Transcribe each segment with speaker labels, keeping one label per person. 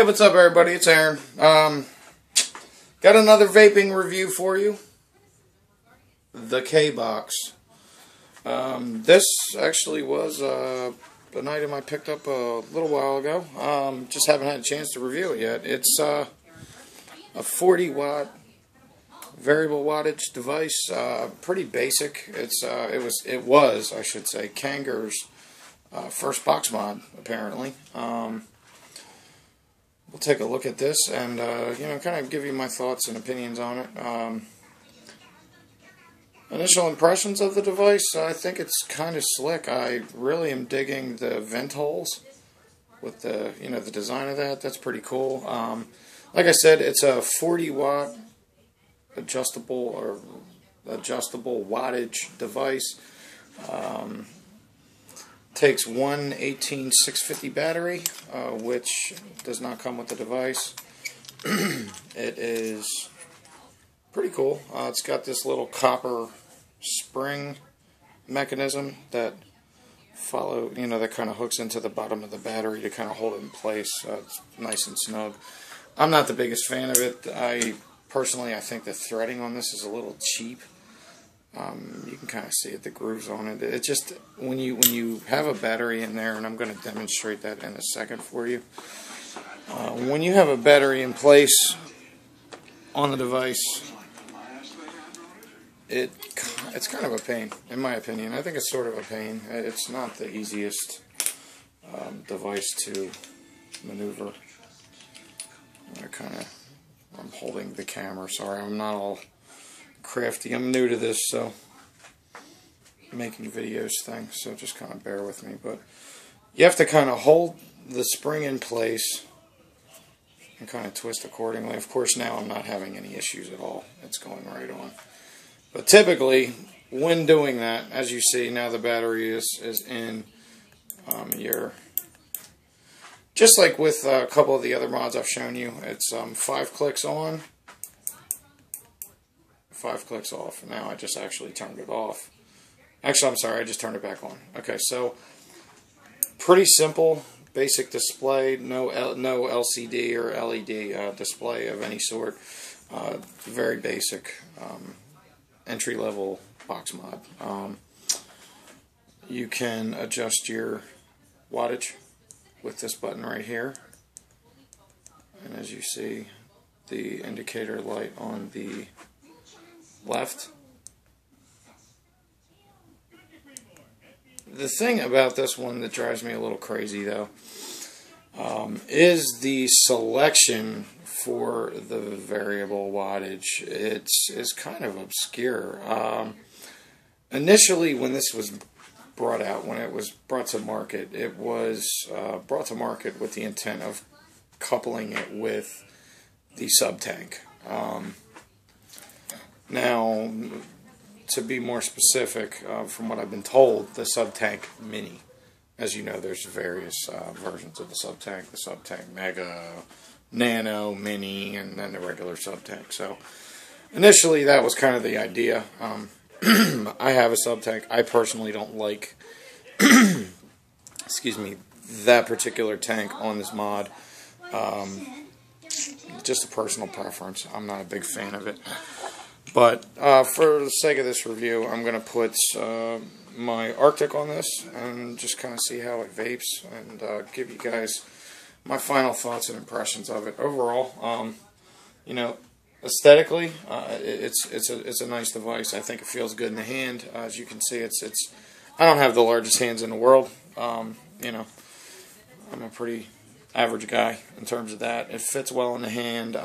Speaker 1: Hey, what's up, everybody? It's Aaron. Got another vaping review for you. The KBOX. This actually was an item I picked up a little while ago. Just haven't had a chance to review it yet. It's a 40-watt variable wattage device. Pretty basic. It was, I should say, Kanger's first box mod, apparently. We'll take a look at this and, kind of give you my thoughts and opinions on it. Initial impressions of the device, I think it's kind of slick. I really am digging the vent holes with the, the design of that. That's pretty cool. Like I said, it's a 40-watt adjustable wattage device. Takes one 18650 battery, which does not come with the device. It is pretty cool. It's got this little copper spring mechanism that that kind of hooks into the bottom of the battery to kind of hold it in place. It's nice and snug. I'm not the biggest fan of it. Personally, I think the threading on this is a little cheap. You can kind of see it, the grooves on it. It just, when you have a battery in there, and I'm going to demonstrate that in a second for you. When you have a battery in place on the device, it's kind of a pain, in my opinion. I think it's sort of a pain. It's not the easiest device to maneuver. I'm holding the camera. Sorry, I'm not all crafty. I'm new to this, so making videos thing, so just kind of bear with me. But you have to kind of hold the spring in place and kind of twist accordingly. Of course, now I'm not having any issues at all. It's going right on. But typically, when doing that, as you see, now the battery is in your... Just like with a couple of the other mods I've shown you, it's 5 clicks on, 5 clicks off. Now I just actually turned it off. Actually, I'm sorry, I just turned it back on. Okay, so pretty simple, basic display, no LCD or LED display of any sort. Very basic entry-level box mod. You can adjust your wattage with this button right here. And as you see, the indicator light on the left. The thing about this one that drives me a little crazy, though, is the selection for the variable wattage. It's kind of obscure. Initially, when this was brought out, when it was brought to market, it was brought to market with the intent of coupling it with the sub-tank. Now, to be more specific, from what I've been told, the sub-tank mini. As you know, there's various versions of the sub-tank Mega, Nano, Mini, and then the regular sub-tank. So, initially, that was kind of the idea. I have a sub-tank. I personally don't like, excuse me, that particular tank on this mod. Just a personal preference. I'm not a big fan of it. But for the sake of this review, I'm going to put my Arctic on this and just kind of see how it vapes and give you guys my final thoughts and impressions of it. Overall, aesthetically, it's a nice device. I think it feels good in the hand. As you can see, I don't have the largest hands in the world. I'm a pretty average guy in terms of that. It fits well in the hand.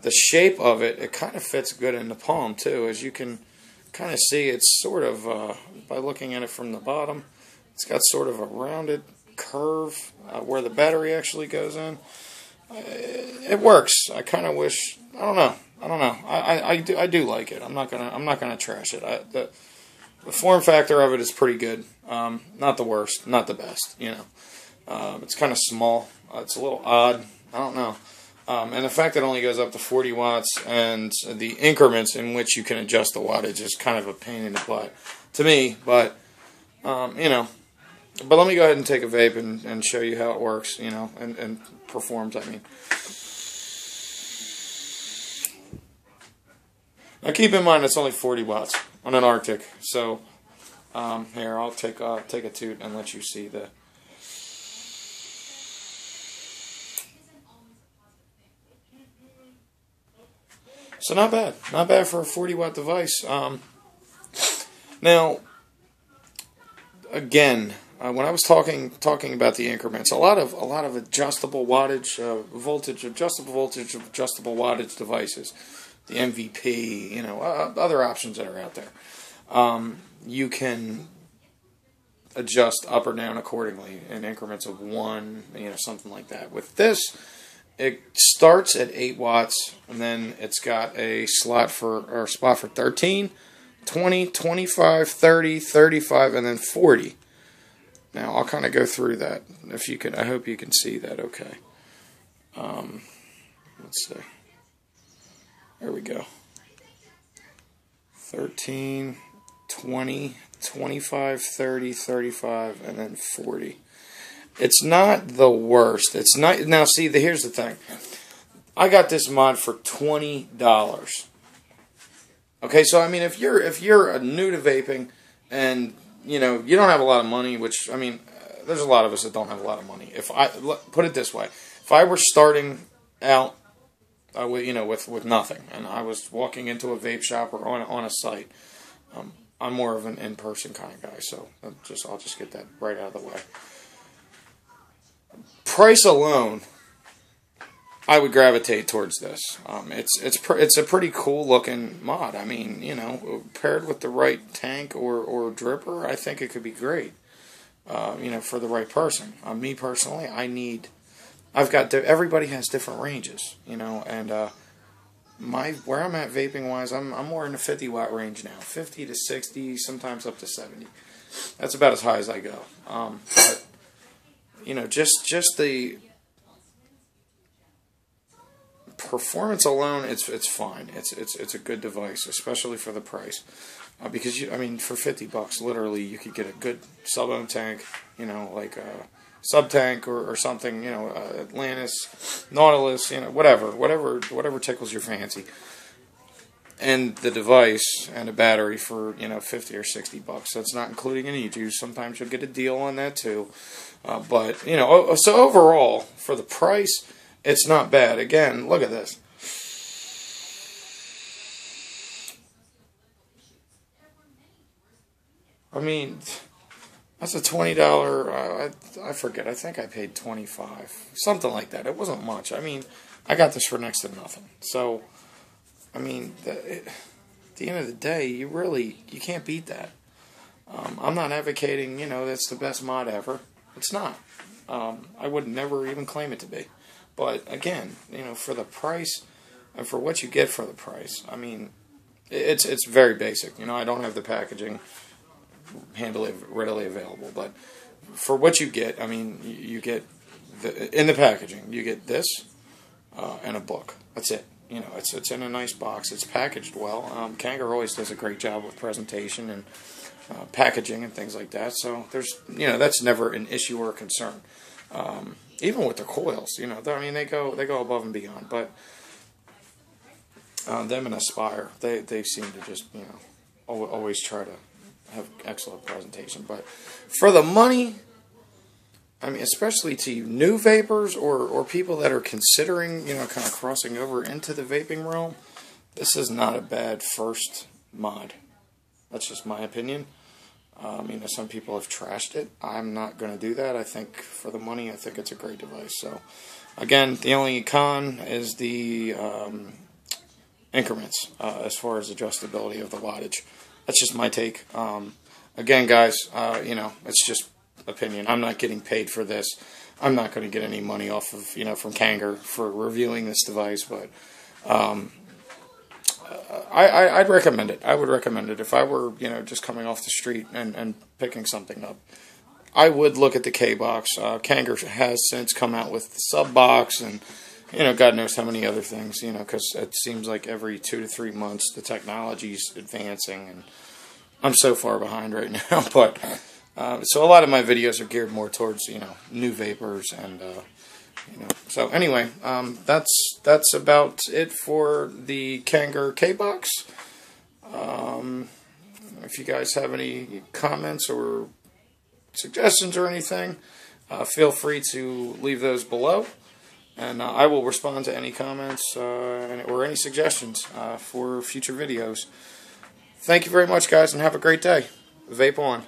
Speaker 1: The shape of it kind of fits good in the palm, too. As you can kind of see, it's sort of, by looking at it from the bottom, it's got sort of a rounded curve where the battery actually goes in. It works. I kind of wish, I don't know. I do like it. I'm not gonna trash it. The form factor of it is pretty good. Not the worst, not the best, It's kind of small. It's a little odd. I don't know. And the fact that it only goes up to 40 watts and the increments in which you can adjust the wattage is kind of a pain in the butt to me. But, But let me go ahead and take a vape and show you how it works, you know, and performs, I mean. Now keep in mind it's only 40 watts on an Arctic, so here, I'll take a toot and let you see the... So not bad for a 40 watt device. Now, again, when I was talking about the increments, a lot of adjustable wattage, adjustable voltage, adjustable wattage devices, the MVP, you know, other options that are out there, you can adjust up or down accordingly in increments of 1, you know, something like that. With this, it starts at 8 watts, and then it's got a spot for 13, 20, 25, 30, 35, and then 40. Now, I'll kind of go through that. If you can, I hope you can see that okay. Let's see. There we go. 13, 20, 25, 30, 35, and then 40. It's not the worst. It's not. Now, see, here's the thing. I got this mod for $20. Okay, so I mean, if you're new to vaping, and you know you don't have a lot of money, which I mean, there's a lot of us that don't have a lot of money. If I put it this way, if I were starting out, with nothing, and I was walking into a vape shop or on a site, I'm more of an in-person kind of guy. So I'll just get that right out of the way. Price alone, I would gravitate towards this. It's a pretty cool looking mod. I mean, you know, paired with the right tank or dripper, I think it could be great. You know, for the right person. Me personally, everybody has different ranges, you know, and where I'm at vaping wise, I'm more in the 50 watt range now, 50 to 60, sometimes up to 70. That's about as high as I go. But you know, just the performance alone, it's fine. It's a good device, especially for the price. Because I mean, for $50, literally, you could get a good sub-ohm tank, you know, like a sub tank or something, you know, Atlantis, Nautilus, you know, whatever tickles your fancy. And the device and a battery for, you know, $50 or $60. That's not including any juice. Sometimes you'll get a deal on that too. But, you know, so overall, for the price, it's not bad. Again, look at this. I mean, that's a $20, I forget, I think I paid $25. Something like that. It wasn't much. I mean, I got this for next to nothing. So, I mean, at the end of the day, you can't beat that. I'm not advocating, you know, that's the best mod ever. It's not. I would never even claim it to be. But again, you know, for the price and for what you get for the price, I mean, it's very basic. You know, I don't have the packaging readily available, but for what you get, I mean, you get in the packaging, you get this and a book. That's it. You know, it's in a nice box. It's packaged well. Kanger always does a great job with presentation and packaging and things like that. So there's, you know, that's never an issue or a concern. Even with the coils, you know, I mean, they go above and beyond. But them and Aspire, they seem to just, you know, always try to have excellent presentation. But for the money, I mean, especially to you new vapors or people that are considering, you know, kind of crossing over into the vaping realm, this is not a bad first mod. That's just my opinion. You know, some people have trashed it. I'm not going to do that. I think for the money, I think it's a great device. So, again, the only con is the increments as far as adjustability of the wattage. That's just my take. Again, guys, you know, it's just opinion. I'm not getting paid for this. I'm not going to get any money off of, you know, from Kanger for reviewing this device, but I'd recommend it. I would recommend it if I were, you know, just coming off the street and picking something up. I would look at the KBOX. Kanger has since come out with the sub box and, you know, God knows how many other things, you know, because it seems like every 2 to 3 months the technology's advancing, and I'm so far behind right now. But So a lot of my videos are geared more towards, new vapors and, So anyway, that's about it for the Kanger KBOX. If you guys have any comments or suggestions or anything, feel free to leave those below, and I will respond to any comments or any suggestions for future videos. Thank you very much, guys, and have a great day. Vape on.